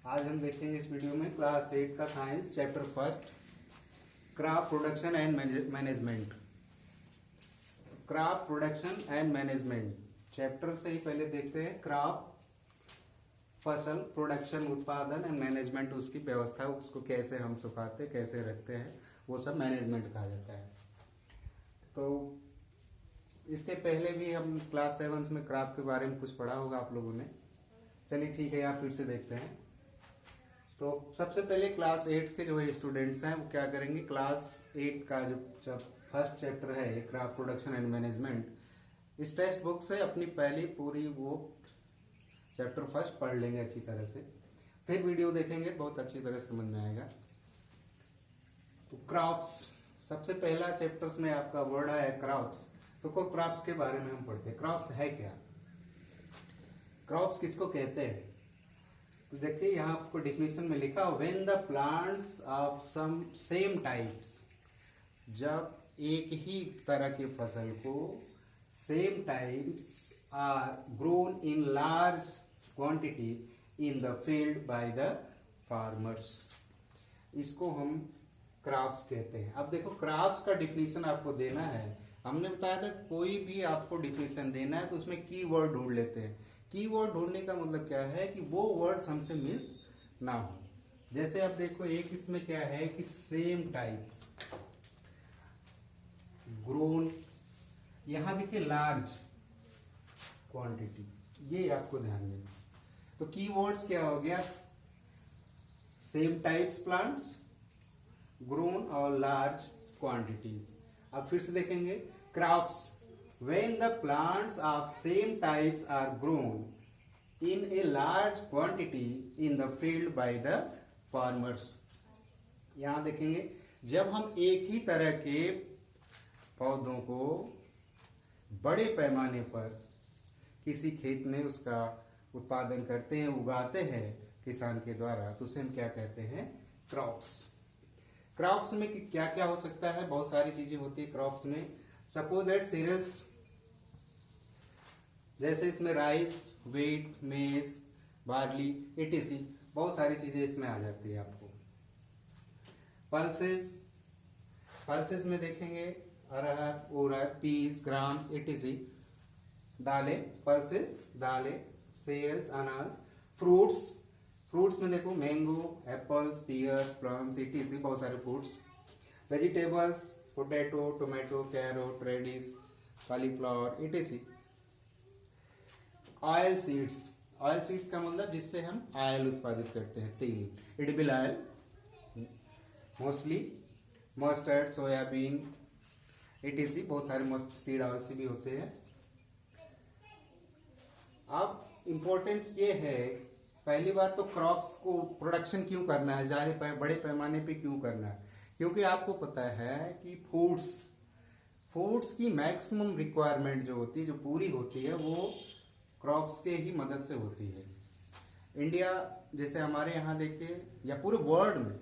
आज हम देखेंगे इस वीडियो में क्लास 8 का science chapter first crop production and management. Crop production and management chapter से ही पहले देखते हैं क्रॉप फसल प्रोडक्शन उत्पादन एंड मैनेजमेंट, उसकी व्यवस्था, उसको कैसे हम सुखाते कैसे रखते हैं, वो सब मैनेजमेंट कहा जाता है। तो इसके पहले भी हम क्लास 7 में क्रॉप के बारे में कुछ पढ़ा होगा आप लोगों ने। चलिए ठीक है, आप फिर से देखते हैं। तो सबसे पहले क्लास 8 के जो स्टूडेंट्स हैं वो क्या करेंगे, क्लास 8 का जो फर्स्ट चैप्टर है क्रॉप प्रोडक्शन एंड मैनेजमेंट, इस टेक्स्ट बुक से अपनी पहली पूरी वो चैप्टर फर्स्ट पढ़ लेंगे अच्छी तरह से, फिर वीडियो देखेंगे, बहुत अच्छी तरह समझ में आएगा। तो क्रॉप्स सबसे पहला चैप्टर्स में आपका वर्ड है क्रॉप्स। तो को क्रॉप्स के बारे में हम पढ़ते हैं। क्रॉप्स है क्या, क्रॉप्स किसको कहते हैं? तो देखिए यहाँ आपको डिफिनेशन में लिखा, when the plants of some same types, जब एक ही तरह की फसल को same types are grown in large quantity in the field by the farmers, इसको हम क्रॉप्स कहते हैं। अब देखो क्रॉप्स का डिफिनेशन आपको देना है, हमने बताया था कोई भी आपको डिफिनेशन देना है तो उसमें की वर्ड ढूंढ लेते हैं। की वर्ड ढूंढने का मतलब क्या है कि वो वर्ड्स हमसे मिस ना हो। जैसे अब देखो एक इसमें क्या है कि सेम टाइप्स, ग्रोन, यहां देखिए लार्ज क्वांटिटी, ये आपको ध्यान देना। तो की वर्ड्स क्या हो गया, सेम टाइप्स प्लांट्स, ग्रोन और लार्ज क्वांटिटीज। अब फिर से देखेंगे crops, when the plants of same types are grown in a large quantity in the field by the farmers। यहां देखेंगे जब हम एक ही तरह के पौधों को बड़े पैमाने पर किसी खेत में उसका उत्पादन करते हैं, उगाते हैं किसान के द्वारा, तो उसे हम क्या कहते हैं, क्रॉप्स। क्रॉप्स में क्या क्या हो सकता है, बहुत सारी चीजें होती है क्रॉप्स में। सपोज दैट सीरियल्स, जैसे इसमें राइस, व्हीट, मेज, बार्ली, एटीसी, बहुत सारी चीजें इसमें आ जाती है आपको। पल्सेस, पल्सेस में देखेंगे अरहर, उड़द, पीस, ग्राम्स, एटीसी। दालें, पल्सेस दालें, सीरियल्स अनाज। फ्रूट्स, फ्रूट्स में देखो mango, apples, pears, plums, etc, बहुत सारे fruits. Vegetables, potato, tomato, carrot, radish, cauliflower, etc. Oil seeds, oil seeds का मतलब जिससे हम ऑयल उत्पादित करते हैं, तेल, edible oil, mostly mustard, soybean, etc, बहुत सारे मस्ट सीड ऑयल भी होते हैं। अब इम्पोर्टेंस ये है, पहली बात तो क्रॉप्स को प्रोडक्शन क्यों करना है, ज्यादा बड़े पैमाने पे क्यों करना है, क्योंकि आपको पता है कि फूड्स की मैक्सिमम रिक्वायरमेंट जो होती है, जो पूरी होती है, वो क्रॉप्स के ही मदद से होती है। इंडिया जैसे हमारे यहाँ देखिए, या पूरे वर्ल्ड में,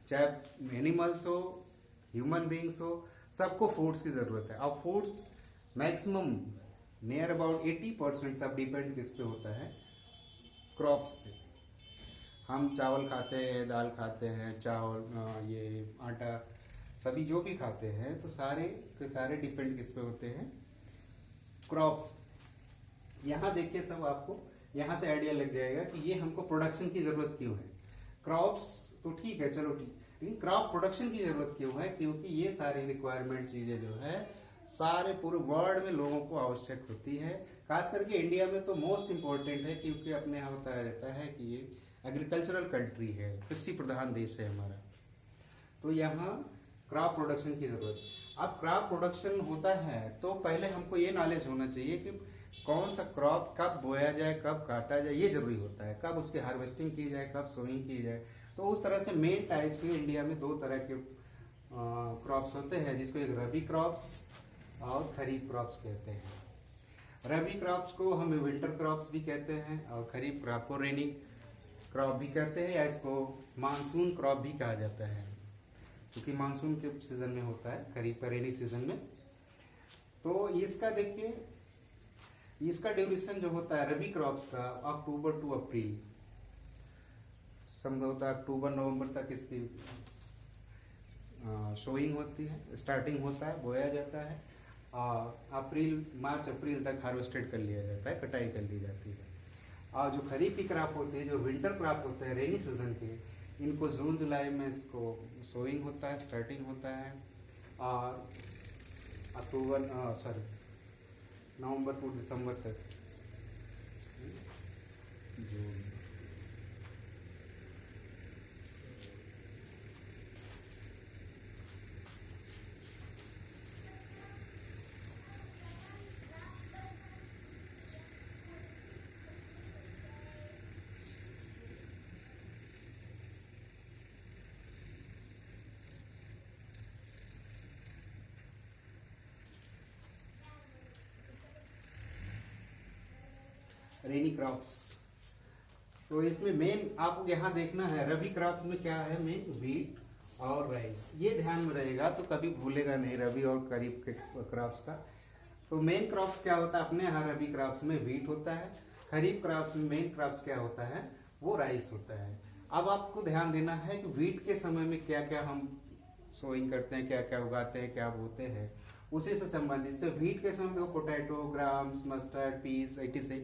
चाहे एनिमल्स हो, ह्यूमन बींग्स हो, सबको फूड्स की जरूरत है। अब फूड्स मैक्सिमम नियर अबाउट 80% सब डिपेंड किस पे होता है, क्रॉप्स पे। हम चावल खाते हैं, दाल खाते हैं, चावल, ये आटा, सभी जो भी खाते हैं, तो सारे के सारे डिपेंड किस पे होते हैं, क्रॉप्स। यहाँ देखिए सब आपको यहाँ से आइडिया लग जाएगा कि ये हमको प्रोडक्शन की जरूरत क्यों है। क्रॉप्स तो ठीक है, चलो ठीक, लेकिन क्रॉप प्रोडक्शन की जरूरत क्यों है, क्योंकि ये सारी रिक्वायरमेंट चीजें जो है सारे पूरे वर्ल्ड में लोगों को आवश्यक होती है। खास करके इंडिया में तो मोस्ट इम्पोर्टेंट है, क्योंकि अपने यहाँ बताया जाता है कि ये एग्रीकल्चरल कंट्री है, कृषि प्रधान देश है हमारा, तो यहाँ क्रॉप प्रोडक्शन की जरूरत। अब क्रॉप प्रोडक्शन होता है तो पहले हमको ये नॉलेज होना चाहिए कि कौन सा क्रॉप कब बोया जाए, कब काटा जाए, ये जरूरी होता है, कब उसकी हार्वेस्टिंग की जाए, कब सोइंग की जाए। तो उस तरह से मेन टाइप्स में इंडिया में दो तरह के क्रॉप्स होते हैं, जिसको एक रबी क्रॉप्स और खरीफ क्रॉप्स कहते हैं। रबी क्रॉप्स को हम विंटर क्रॉप्स भी कहते हैं, और खरीफ क्रॉप को रेनी क्रॉप भी कहते हैं, या इसको मानसून क्रॉप भी कहा जाता है, क्योंकि मानसून के सीजन में होता है, खरीफ का रेनी सीजन में। तो इसका देखिए, इसका ड्यूरेशन जो होता है रबी क्रॉप्स का, अक्टूबर टू अप्रैल, संभवतः अक्टूबर नवंबर तक इसकी शोइंग होती है, स्टार्टिंग होता है, बोया जाता है और अप्रैल मार्च अप्रैल तक हार्वेस्टेड कर लिया जाता है, कटाई कर ली जाती है। और जो खरीफ की क्रॉप होती है, जो विंटर क्रॉप होते हैं रेनी सीजन के, इनको जून जुलाई में इसको सोइंग होता है, स्टार्टिंग होता है और नवंबर टू दिसंबर तक जून। रेनी क्रॉप्स, तो इसमें मेन आपको यहाँ देखना है रबी क्रॉप्स में क्या है, मेन वीट और राइस, ये ध्यान में रहेगा तो कभी भूलेगा नहीं रबी और खरीफ के क्रॉप्स का। तो मेन क्रॉप्स क्या होता है अपने यहाँ, रबी क्रॉप्स में वीट होता है, खरीफ क्रॉप्स में मेन क्रॉप्स क्या होता है, वो राइस होता है। अब आपको ध्यान देना है कि वीट के समय में क्या क्या हम सोइंग करते हैं, क्या क्या उगाते हैं, क्या बोते हैं, उसी से संबंधित से वीट के समय में potato, grams, mustard, peas, etc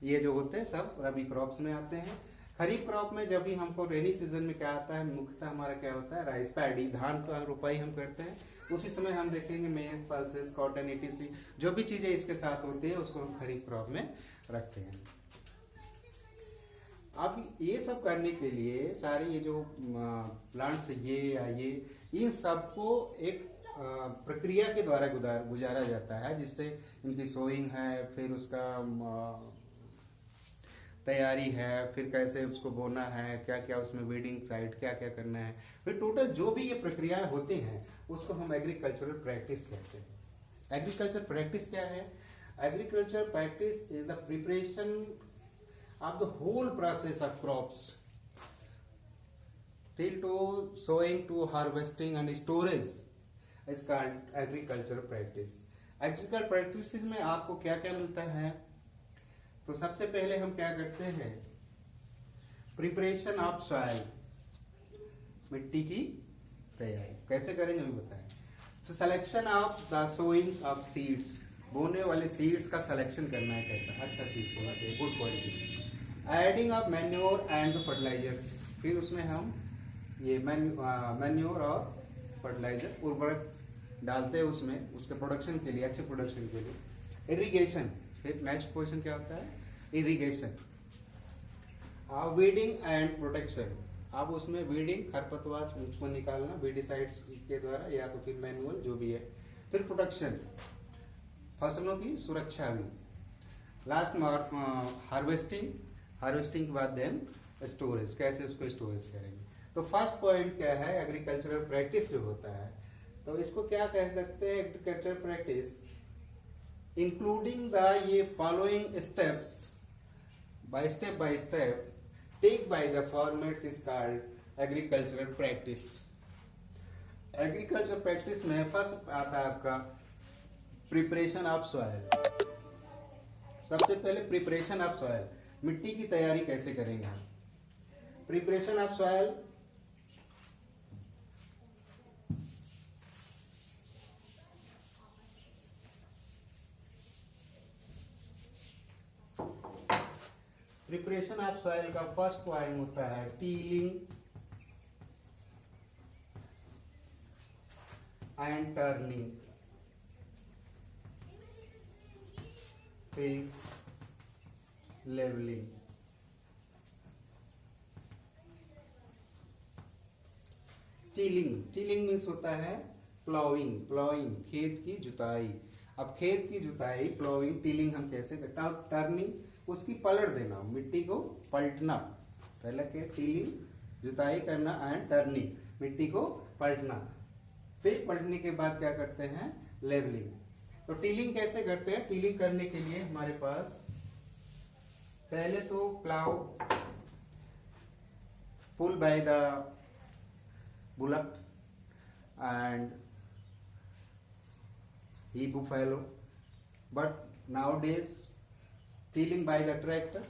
ये जो होते हैं सब रबी क्रॉप्स में आते हैं। खरीफ क्रॉप में जब भी हमको रेनी सीजन में क्या आता है, मुख्यतः हमारा क्या होता है, राइस, पैडी, धान का रोपाई हम करते हैं। उसी समय हम देखेंगे मेज, पल्सेस, कॉटन, etc जो भी चीजें इसके साथ होती है उसको हम खरीफ क्रॉप में रखते हैं। अब ये सब करने के लिए सारे ये जो प्लांट्स ये या ये इन सबको एक प्रक्रिया के द्वारा गुजारा जाता है, जिससे इनकी सोइंग है, फिर उसका तैयारी है, फिर कैसे उसको बोना है, क्या क्या उसमें वीडिंग साइड क्या क्या करना है, फिर टोटल जो भी ये प्रक्रियाएं होती हैं उसको हम एग्रीकल्चरल प्रैक्टिस कहते हैं। एग्रीकल्चर प्रैक्टिस क्या है? Agriculture practice is the preparation of the whole process of crops till to sowing to harvesting and storage is called agricultural practice। Agriculture practice में आपको क्या क्या मिलता है? तो सबसे पहले हम क्या करते हैं, प्रिपरेशन ऑफ सॉइल, मिट्टी की तैयारी कैसे करेंगे अभी बताएं। तो selection of the sowing of seeds, बोने वाले सीड्स का सिलेक्शन करना है, कैसा अच्छा सीड्स होना चाहिए, good quality. Adding of manure and fertilizers, फिर उसमें हम ये मैन्योर और फर्टिलाइजर उर्वरक डालते हैं उसमें, उसके प्रोडक्शन के लिए, अच्छे प्रोडक्शन के लिए। इरिगेशन, फिर नेक्स्ट क्वेश्चन क्या होता है, इरिगेशन। वीडिंग एंड प्रोटेक्शन, अब उसमें वीडिंग, खरपतवार उसको निकालना वीडिसाइड्स के द्वारा या तो फिर मैनुअल जो भी है। फिर प्रोटेक्शन, फसलों की सुरक्षा भी। लास्ट में हार्वेस्टिंग, हार्वेस्टिंग के बाद देन स्टोरेज, कैसे उसको स्टोरेज करेंगे। तो फर्स्ट पॉइंट क्या है, एग्रीकल्चरल प्रैक्टिस जो होता है, तो इसको क्या कह सकते हैं, एग्रीकल्चरल प्रैक्टिस इंक्लूडिंग द ये following steps by step take by the formats is called agricultural practice. Agriculture practice में फर्स्ट आता है आपका प्रिपरेशन ऑफ सॉइल। सबसे पहले प्रिपरेशन ऑफ सॉइल, मिट्टी की तैयारी कैसे करेंगे हम। Preparation of soil, preparation of soil का फर्स्ट पॉइंट होता है टीलिंग एंड टर्निंग, फिर लेवलिंग। टीलिंग मीन्स होता है प्लॉइंग, खेत की जुताई। अब खेत की जुताई, प्लॉइंग, टीलिंग हम कैसे करते हैं। टर्निंग, उसकी पलट देना, मिट्टी को पलटना। पहले के टीलिंग, जुताई करना, एंड टर्निंग, मिट्टी को पलटना। फिर पलटने के बाद क्या करते हैं, लेवलिंग। तो टीलिंग कैसे करते हैं, टीलिंग करने के लिए हमारे पास पहले तो plough pull by the bullock and he buffalo, but nowadays tilling by the tractor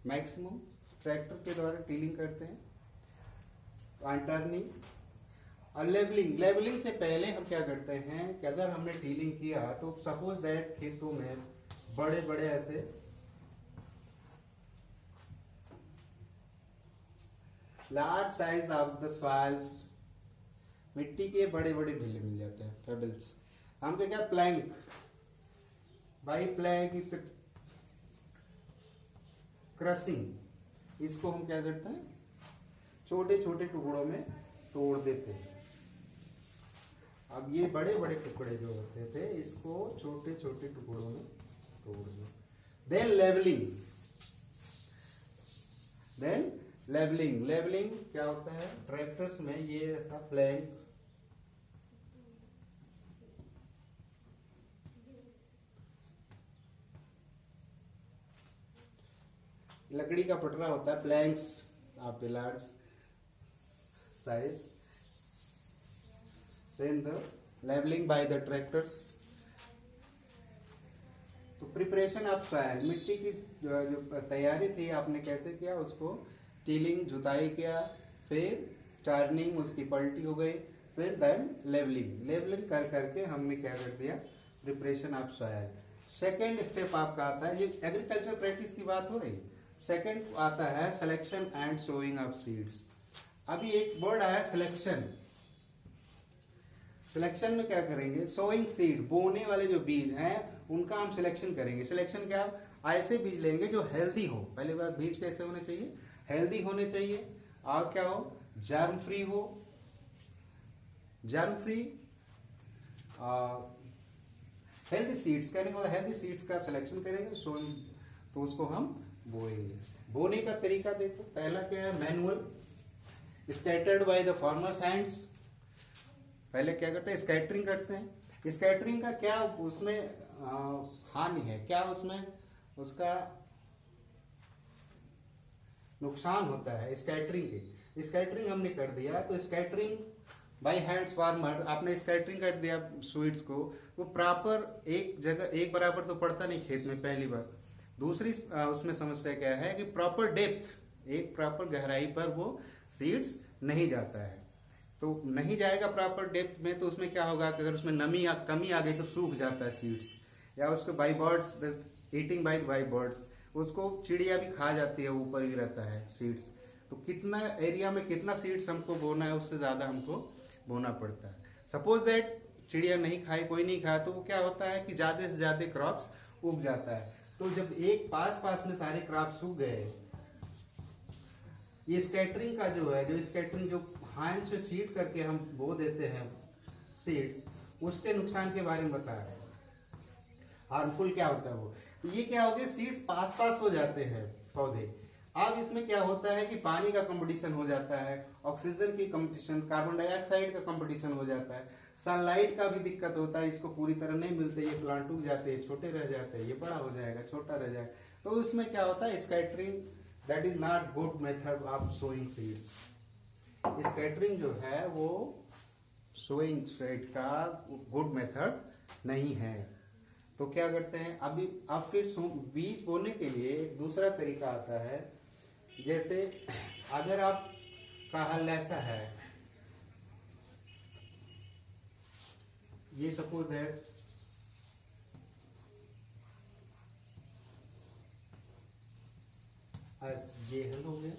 maximum tractor के द्वारा टीलिंग करते हैं, टर्निंग और लेवलिंग। लेवलिंग से पहले हम क्या करते हैं कि अगर हमने टीलिंग किया तो सपोज दैट खेतों में बड़े बड़े ऐसे large size of the soils, मिट्टी के बड़े बड़े ढीले मिल जाते हैं, पेबल्स। हम क्या प्लैंक बाई प्लैंक क्रशिंग, इसको हम क्या करते हैं छोटे छोटे टुकड़ों में तोड़ देते हैं। अब ये बड़े बड़े टुकड़े जो होते थे इसको छोटे छोटे टुकड़ों में तोड़ दो। देन लेवलिंग, लेवलिंग क्या होता है ट्रैक्टर्स में, ये ऐसा प्लैंक लकड़ी का पटरा होता है, planks of the large size, then the leveling by the tractors। तो प्रिपरेशन ऑफ सॉइल, मिट्टी की जो तैयारी थी आपने कैसे किया, उसको टीलिंग जुताई किया, फिर टर्निंग उसकी पलटी हो गई, फिर देन लेवलिंग कर करके हमने क्या कर दिया preparation of soil. Second step आपका आता है, ये एग्रीकल्चर प्रैक्टिस की बात हो रही है। सेकेंड आता है selection and sowing of seeds. अभी एक वर्ड आया सिलेक्शन। सिलेक्शन में क्या करेंगे, सोइंग सीड, बोने वाले जो बीज हैं उनका हम सिलेक्शन करेंगे। सिलेक्शन क्या, ऐसे बीज लेंगे जो हेल्दी हो। पहली बात बीज कैसे होने चाहिए, हेल्दी होने चाहिए, और क्या हो जर्म फ्री हो, जर्म फ्री हेल्दी सीड्स, कहने का मतलब हेल्दी सीड्स का सिलेक्शन करेंगे, सोइंग तो उसको हम बोएंगे। बोने का तरीका देखो, पहला क्या है manual, scattered bye the farmers hands. पहले क्या करते हैं स्कैटरिंग करते हैं। स्कैटरिंग का क्या उसमें हानि है, क्या उसमें उसका नुकसान होता है स्कैटरिंग के। स्कैटरिंग हमने कर दिया तो स्कैटरिंग बाय हैंड्स फार्मर, आपने स्कैटरिंग कर दिया सीड्स को, वो प्रॉपर एक जगह एक बराबर तो पड़ता नहीं खेत में, पहली बार। दूसरी उसमें समस्या क्या है कि प्रॉपर डेप्थ, एक प्रॉपर गहराई पर वो सीड्स नहीं जाता है। तो नहीं जाएगा प्रॉपर डेप्थ में, तो उसमें क्या होगा कि अगर उसमें नमी या कमी आ गई तो सूख जाता है सीड्स, या उसको by birds, eating by birds, उसको चिड़िया भी खा जाती है, ऊपर ही रहता है सीड्स। तो कितना एरिया में कितना सीड्स हमको बोना है, उससे ज्यादा हमको बोना पड़ता है। सपोज दैट चिड़िया नहीं खाए, कोई नहीं खाया, तो वो क्या होता है कि ज्यादा से ज्यादा क्रॉप्स उग जाता है। तो जब एक पास में सारे क्रॉप्स उग गए, ये स्कैटरिंग का जो है, जो स्कैटरिंग जो हैंड से सीड करके हम बो देते हैं सीड्स, उसके नुकसान के बारे में बता रहे हैं। हार्मफुल क्या होता है वो, तो ये क्या हो गया सीड्स पास हो जाते हैं पौधे। अब इसमें क्या होता है कि पानी का कंपटीशन हो जाता है, ऑक्सीजन की कंपटीशन, कार्बन डाइऑक्साइड का कंपटीशन हो जाता है, सनलाइट का भी दिक्कत होता है, इसको पूरी तरह नहीं मिलते, ये प्लांट उग जाते हैं, छोटे रह जाते हैं, ये बड़ा हो जाएगा, छोटा रह जाएगा। तो इसमें क्या होता है scattering that is not good method of sowing seeds. Scattering जो है वो सोइंग सीड का गुड मेथड नहीं है। तो क्या करते हैं अब फिर बीज बोने के लिए एक दूसरा तरीका आता है। जैसे अगर आप का हल ऐसा है, ये सपोज है ये हल हो गया।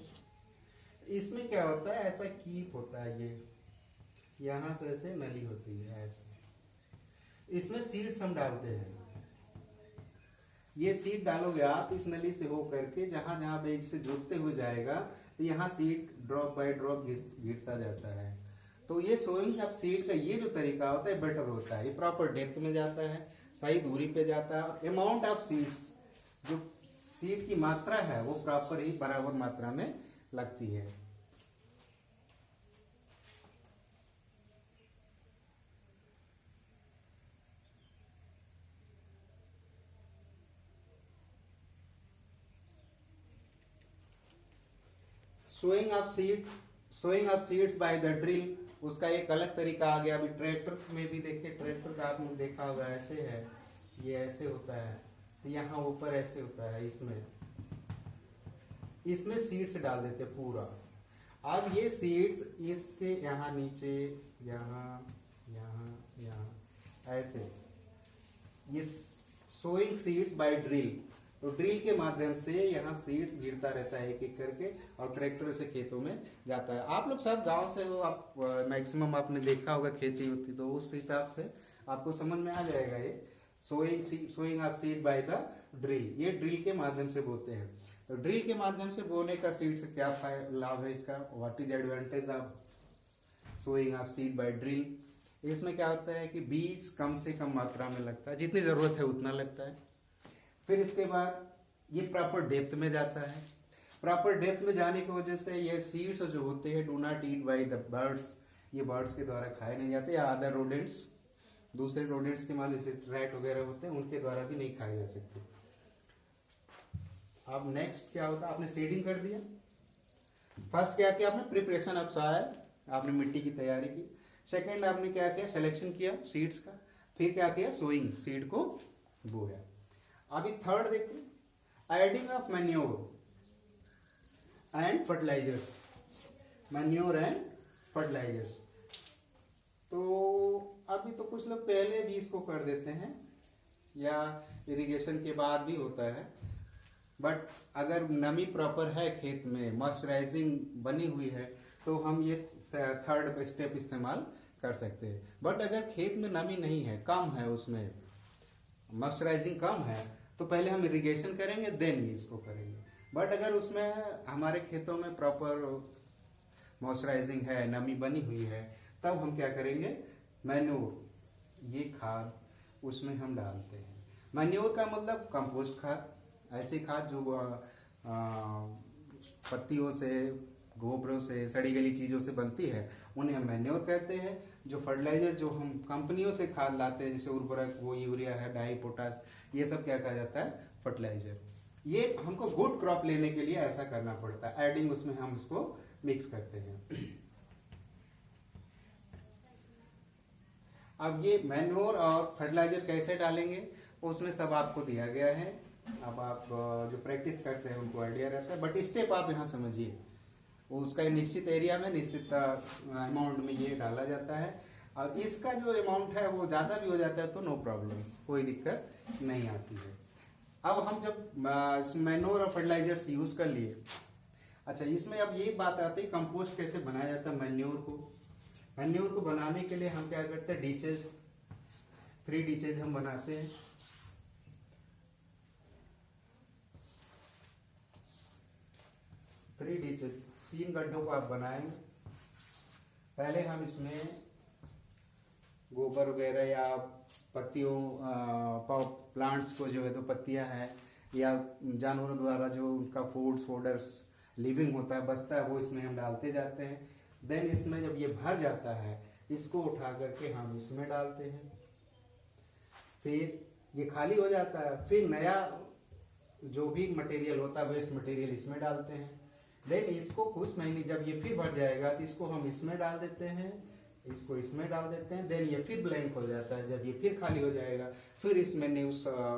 इसमें क्या होता है ऐसा कीप होता है, ये यहां से ऐसे नली होती है ऐसे, इसमें सीड्स हम डालते हैं। ये सीड डालोगे आप इस नली से हो करके, जहां जहां बेज से जुड़ते हुए जाएगा तो यहाँ सीड ड्रॉप बाय ड्रॉप गिरता जाता है। तो ये सोइंग ऑफ सीड का ये जो तरीका होता है बेटर होता है, ये प्रॉपर डेप्थ में जाता है, सही दूरी पे जाता है, और अमाउंट ऑफ सीड्स, जो सीड की मात्रा है वो प्रॉपर ही बराबर मात्रा में लगती है। Sowing of seeds by the drill, उसका एक अलग तरीका आ गया। अभी ट्रैक्टर में भी देखिए, ट्रैक्टर का आपने देखा होगा ऐसे है, ये ऐसे होता है, यहाँ ऊपर ऐसे होता है, इसमें इसमें सीड्स डाल देते हैं पूरा। अब ये सीड्स इसके यहाँ नीचे, यहाँ यहाँ यहाँ ऐसे, ये सोइंग सीड्स बाय ड्रिल, तो ड्रिल के माध्यम से यहाँ सीड्स गिरता रहता है एक एक करके और ट्रैक्टर से खेतों में जाता है। आप लोग सब गांव से हो, आप मैक्सिमम आपने देखा होगा खेती होती, तो उस हिसाब से आपको समझ में आ जाएगा। ये sowing of seed by the drill, ये ड्रिल के माध्यम से बोते हैं। तो ड्रिल के माध्यम से बोने का सीड से क्या लाभ है इसका, what is advantage of sowing of seed by drill. इसमें क्या होता है कि बीज कम से कम मात्रा में लगता है, जितनी जरूरत है उतना लगता है। फिर इसके बाद ये प्रॉपर डेप्थ में जाता है। प्रॉपर डेप्थ में जाने की वजह से ये सीड्स जो होते हैं do not eat by the birds, ये बर्ड्स के द्वारा खाए नहीं जाते, या अदर रोडेंट्स, दूसरे रोडेंट्स के माध्यम से रैट वगैरह होते हैं उनके द्वारा भी नहीं खाए जा सकते। अब नेक्स्ट क्या होता है, आपने सीडिंग कर दिया। फर्स्ट क्या किया आपने, प्रिपरेशन ऑफ सॉइल, आपने मिट्टी की तैयारी की। सेकेंड आपने क्या किया, सिलेक्शन किया सीड्स का। फिर क्या किया, सोइंग, सीड को बोया। अभी थर्ड देखते, adding of manure and fertilisers, manure and fertilisers. तो अभी तो कुछ लोग पहले भी इसको कर देते हैं या इरिगेशन के बाद भी होता है, बट अगर नमी प्रॉपर है खेत में, मॉइस्चराइजिंग बनी हुई है, तो हम ये थर्ड स्टेप इस्तेमाल कर सकते हैं। बट अगर खेत में नमी नहीं है, कम है, उसमें मॉइस्चराइजिंग कम है, तो पहले हम इरिगेशन करेंगे देन इसको करेंगे। बट अगर उसमें हमारे खेतों में प्रॉपर मॉइस्चराइजिंग है, नमी बनी हुई है, तब हम क्या करेंगे, मैन्योर, ये खाद उसमें हम डालते हैं। मैन्योर का मतलब कंपोस्ट खाद, ऐसी खाद जो पत्तियों से, गोबरों से, सड़ी गली चीजों से बनती है, उन्हें हम मैन्योर कहते हैं। जो फर्टिलाइजर जो हम कंपनियों से खाद लाते हैं, जैसे उर्वरक, वो यूरिया है, डाई, पोटास, ये सब क्या कहा जाता है, फर्टिलाइजर। ये हमको गुड क्रॉप लेने के लिए ऐसा करना पड़ता है, एडिंग उसमें हम उसको मिक्स करते हैं। अब ये मैन्योर और फर्टिलाइजर कैसे डालेंगे, उसमें सब आपको दिया गया है। अब आप जो प्रैक्टिस करते हैं उनको आइडिया रहता है, बट स्टेप आप यहाँ समझिए। उसका निश्चित एरिया में, निश्चित अमाउंट में ये डाला जाता है। और इसका जो अमाउंट है वो ज्यादा भी हो जाता है तो नो प्रॉब्लम्स, कोई दिक्कत नहीं आती है। अब हम जब मैन्योर और फर्टिलाइजर्स यूज कर लिए, अच्छा इसमें अब ये बात आती है कंपोस्ट कैसे बनाया जाता है। मैन्योर को बनाने के लिए हम क्या करते हैं, डीचेस, 3 डीचेज हम बनाते हैं। थ्री डीचेज, 3 गड्ढों को आप बनाएंगे। पहले हम इसमें गोबर वगैरह या पत्तियों, प्लांट्स को जो है, तो पत्तियां हैं या जानवरों द्वारा जो उनका फूड्स, फोडर्स, लिविंग होता है, बचता है, वो इसमें हम डालते जाते हैं। देन इसमें जब ये भर जाता है, इसको उठा करके हम इसमें डालते हैं। फिर ये खाली हो जाता है, फिर नया जो भी मटेरियल होता है, वेस्ट मटेरियल, इसमें डालते हैं। देन इसको कुछ महीने जब ये फिर भर जाएगा, तो इसको हम इसमें डाल देते हैं, इसको इसमें डाल देते हैं। देन ये फिर ब्लैंक हो जाता है, जब ये फिर खाली हो जाएगा, फिर इसमें न्यू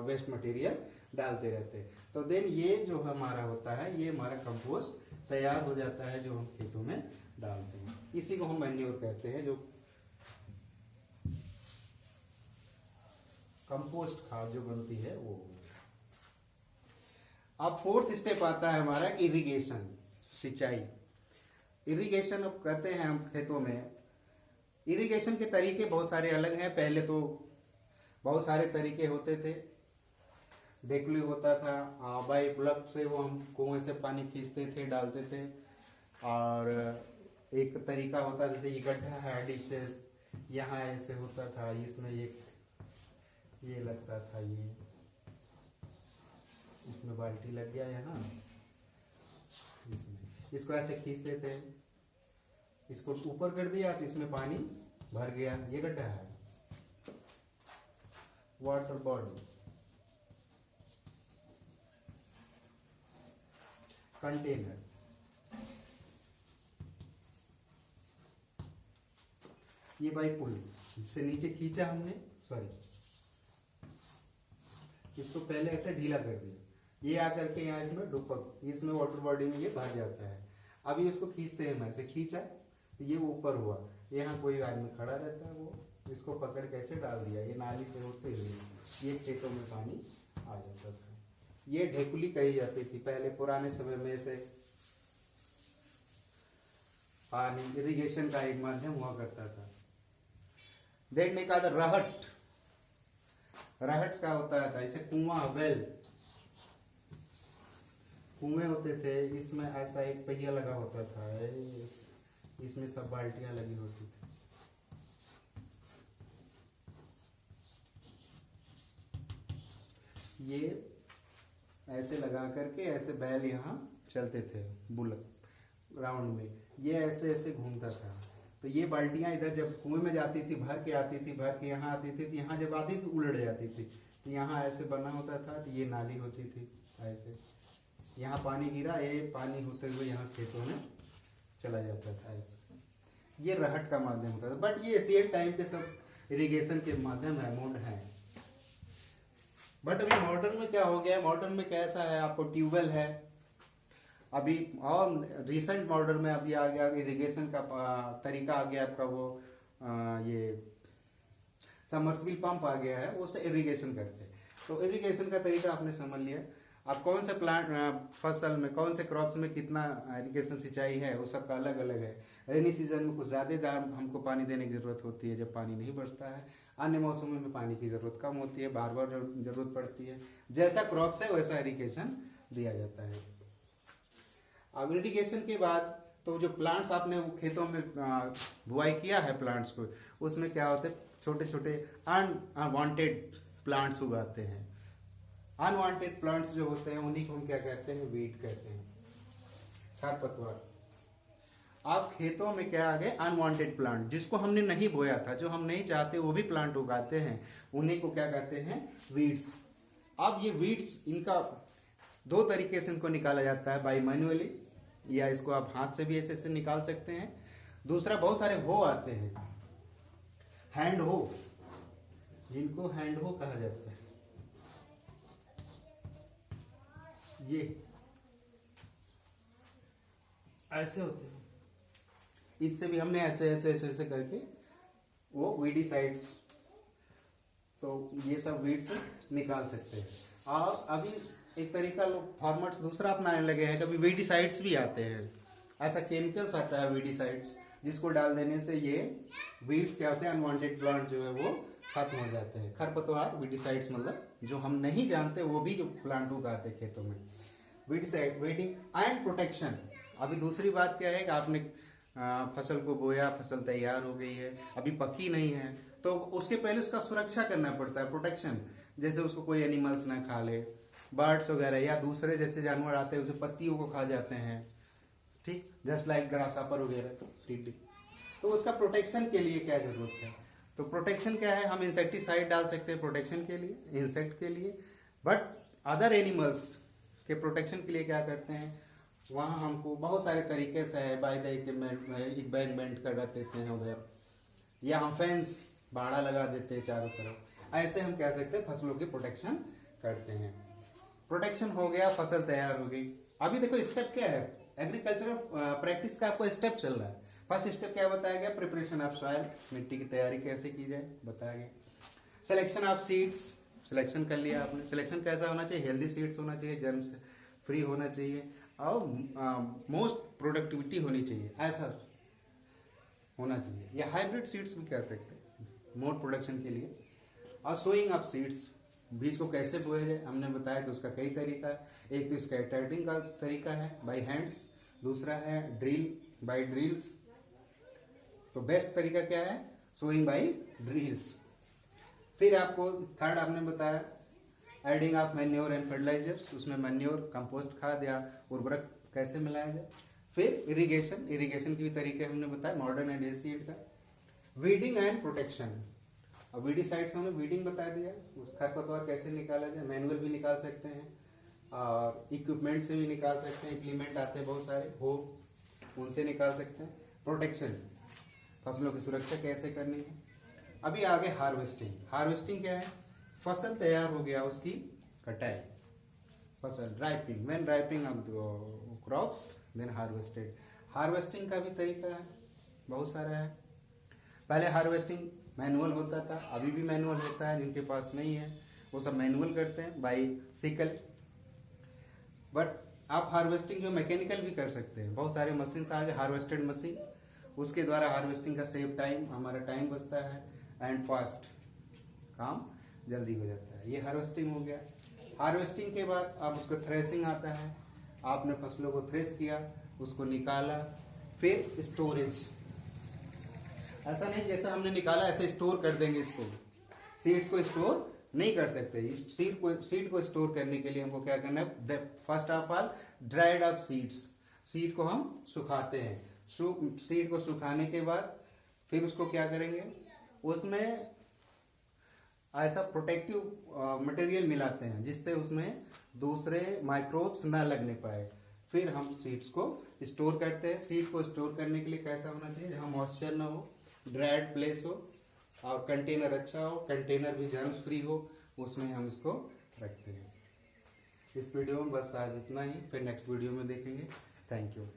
वेस्ट मटेरियल डालते रहते हैं। तो देन ये जो हमारा होता है, ये हमारा कंपोस्ट तैयार हो जाता है, जो हम खेतों में डालते हैं। इसी को हम मैन्योर कहते हैं, जो कंपोस्ट खाद जो बनती है वो। अब फोर्थ स्टेप आता है हमारा इरिगेशन, सिंचाई। इरिगेशन अब करते हैं हम खेतों में। इरिगेशन के तरीके बहुत सारे अलग हैं। पहले तो बहुत सारे तरीके होते थे। डेकलू होता था, बाई प्लग से वो हम कुएं से पानी खींचते थे, डालते थे। और एक तरीका होता, जैसे ये गड्ढा है, डिचेस, यहाँ ऐसे होता था, इसमें ये लगता था, ये इसमें बाल्टी लग गया यहाँ, इसको ऐसे खींचते थे, इसको ऊपर कर दिया तो इसमें पानी भर गया। ये गड्ढा है, वाटर बॉडी। कंटेनर, ये बाई पुल से नीचे खींचा हमने, सॉरी, इसको पहले ऐसे ढीला कर दिया, ये आकर के यहाँ इसमें डुपक, इसमें वाटर बॉडी में ये भर जाता है। अभी इसको खींचते हैं, ऐसे खींचा तो ये ऊपर हुआ, यहाँ कोई आदमी खड़ा रहता है, वो इसको पकड़ कैसे डाल दिया, ये नाली से होते हुए ये खेतों में पानी आ जाता था। ये ढेकुली कही जाती थी पहले पुराने समय में, से पानी इरिगेशन का एक माध्यम हुआ करता था। देखने का रहट, रहट का होता था इसे कुआं, वेल, कुएं होते थे, इसमें ऐसा एक पहिया लगा होता था, इसमें सब बाल्टियां लगी होती थी। ये ऐसे लगा करके ऐसे बैल यहाँ चलते थे, बुलक राउंड में, ये ऐसे ऐसे घूमता था। तो ये बाल्टियां इधर जब कुएं में जाती थी भर के आती थी, भर के यहाँ आती थी, तो यहाँ जब आती थी उलट जाती थी, तो यहाँ ऐसे बना होता था, तो ये नाली होती थी ऐसे, यहाँ पानी गिरा, ये पानी होते हुए यहाँ खेतों में चला जाता था ऐसे। ये रहट का माध्यम होता था। बट ये सेम टाइम के सब इरिगेशन के माध्यम है, मोड है। बट अभी मॉडर्न में क्या हो गया है, मॉडर्न में कैसा है, आपको ट्यूबवेल है अभी, और रिसेंट मॉडर्न में अभी आ गया इरिगेशन का तरीका आ गया आपका, वो ये समर्सिबल पंप आ गया है, उससे इरिगेशन करते हैं। तो इरिगेशन का तरीका आपने समझ लिया। अब कौन से प्लांट फसल में, कौन से क्रॉप्स में कितना इरिगेशन सिंचाई है, वो सबका अलग अलग है। रेनी सीजन में कुछ ज़्यादा हमको पानी देने की ज़रूरत होती है जब पानी नहीं बरसता है, अन्य मौसमों में पानी की ज़रूरत कम होती है, बार बार ज़रूरत पड़ती है। जैसा क्रॉप्स है वैसा इरिगेशन दिया जाता है। अब इरिगेशन के बाद तो जो प्लांट्स आपने खेतों में बुआई किया है प्लांट्स को, उसमें क्या होते हैं, छोटे छोटे अनवांटेड प्लांट्स उगाते हैं। अनवांटेड प्लांट्स जो होते हैं उन्हीं को हम क्या कहते हैं, वीड कहते हैं, खरपतवार। आप खेतों में क्या आ गए, अनवांटेड प्लांट, जिसको हमने नहीं बोया था, जो हम नहीं चाहते वो भी प्लांट उगाते हैं, उन्हीं को क्या कहते हैं, वीड्स। अब ये वीड्स, इनका दो तरीके से इनको निकाला जाता है, बाई मैन्युअली, या इसको आप हाथ से भी ऐसे ऐसे निकाल सकते हैं। दूसरा, बहुत सारे हो आते हैं, हैंड हो, जिनको हैंड हो कहा जाता है। ये ऐसे होते हैं, इससे भी हमने ऐसे ऐसे ऐसे ऐसे करके वो वीडीसाइड्स, तो ये सब वीड से निकाल सकते हैं। और अभी एक तरीका लोग फार्मर्स दूसरा अपनाने लगे हैं, कभी वीडीसाइड्स भी आते हैं, ऐसा केमिकल्स आता है वीडीसाइड्स, जिसको डाल देने से ये वीड्स क्या होते हैं, अनवांटेड प्लांट जो है वो खत्म हो जाते हैं। खरपतवार, वीडीसाइड्स मतलब जो हम नहीं जानते वो भी जो प्लांट उगाते हैं खेतों में। Weedicide, waiting and protection. अभी दूसरी बात क्या है कि आपने फसल को बोया, फसल तैयार हो गई है, अभी पकी नहीं है, तो उसके पहले उसका सुरक्षा करना पड़ता है, प्रोटेक्शन। जैसे उसको कोई एनिमल्स ना खा ले, बर्ड्स वगैरह या दूसरे जैसे जानवर आते हैं उसे पत्तियों को खा जाते हैं, ठीक, जस्ट लाइक ग्रासहॉपर वगैरह, तो उसका प्रोटेक्शन के लिए क्या जरूरत है, तो प्रोटेक्शन क्या है, हम इंसेक्टिसाइड डाल सकते हैं प्रोटेक्शन के लिए, इंसेक्ट के लिए। बट अदर एनिमल्स के प्रोटेक्शन के लिए क्या करते हैं, वहाँ हमको बहुत सारे तरीके से है, बाय द इक्विपमेंट कर देते हैं उधर, या हम फेंस बाड़ा लगा देते हैं चारों तरफ। ऐसे हम कह सकते हैं फसलों की प्रोटेक्शन करते हैं। प्रोटेक्शन हो गया, फसल तैयार हो गई। अभी देखो स्टेप क्या है, एग्रीकल्चरल प्रैक्टिस का आपको स्टेप चल रहा है। फर्स्ट स्टेप क्या बताया गया, प्रिपरेशन ऑफ सॉइल, मिट्टी की तैयारी कैसे की जाए बताया गया। सिलेक्शन ऑफ सीड्स, सिलेक्शन कर लिया आपने। सिलेक्शन कैसा होना चाहिए, हेल्दी सीड्स होना चाहिए, जर्म्स फ्री होना चाहिए, और मोस्ट प्रोडक्टिविटी होनी चाहिए, ऐसा होना चाहिए। या हाइब्रिड सीड्स भी कह सकते हैं मोर प्रोडक्शन के लिए। और सोइंग ऑफ सीड्स, बीज को कैसे बोया जाए, हमने बताया कि उसका कई तरीका है। एक तो स्कैटरिंग का तरीका है बाय हैंड्स, दूसरा है ड्रिल, बाय ड्रिल्स। तो बेस्ट तरीका क्या है, सोइंग बाय ड्रिल्स। फिर आपको थर्ड आपने बताया adding of manure and fertilisers, उसमें मैन्योर, कंपोस्ट खाद या उर्वरक कैसे मिलाया जाए। फिर इरिगेशन, इरिगेशन के भी तरीके हमने बताया, मॉडर्न एंड एशियंट का। वीडिंग एंड प्रोटेक्शन, अब वीडीसाइड्स हमने वीडिंग बता दिया, खरपतवार कैसे निकाला जाए, मैनुअल भी निकाल सकते हैं और इक्विपमेंट से भी निकाल सकते हैं, इम्प्लीमेंट आते हैं बहुत सारे, हो उनसे निकाल सकते हैं। प्रोटेक्शन, फसलों की सुरक्षा कैसे करनी है। अभी आगे हार्वेस्टिंग। हार्वेस्टिंग क्या है, फसल तैयार हो गया, उसकी कटाई, फसल ripening, when ripening of the crops then harvested. Harvesting का भी तरीका है, बहुत सारा है। पहले हार्वेस्टिंग मैनुअल होता था, अभी भी मैनुअल होता है, जिनके पास नहीं है वो सब मैनुअल करते हैं बाई सिकल। बट आप हार्वेस्टिंग जो मैकेनिकल भी कर सकते हैं, बहुत सारे मशीन आ गए, हार्वेस्टेड मशीन, उसके द्वारा हार्वेस्टिंग का सेव टाइम, हमारा टाइम बचता है एंड फास्ट, काम जल्दी हो जाता है। ये हार्वेस्टिंग हो गया। हार्वेस्टिंग के बाद आप उसको थ्रेसिंग आता है, आपने फसलों को थ्रेस किया, उसको निकाला, फिर स्टोरेज। ऐसा नहीं जैसा हमने निकाला ऐसे स्टोर कर देंगे इसको, सीड्स को स्टोर नहीं कर सकते। इस सीड को स्टोर करने के लिए हमको क्या करना है, first of all dried up seeds, seed को हम सुखाते हैं। सीड को सुखाने के बाद फिर उसको क्या करेंगे, उसमें ऐसा प्रोटेक्टिव मटेरियल मिलाते हैं जिससे उसमें दूसरे माइक्रोब्स ना लगने पाए। फिर हम सीड्स को स्टोर करते हैं। सीड को स्टोर करने के लिए कैसा होना चाहिए, जहाँ मॉइस्चर ना हो, ड्राइड प्लेस हो, और कंटेनर अच्छा हो, कंटेनर भी जर्म फ्री हो, उसमें हम इसको रखते हैं। इस वीडियो में बस आज इतना ही, फिर नेक्स्ट वीडियो में देखेंगे। Thank you.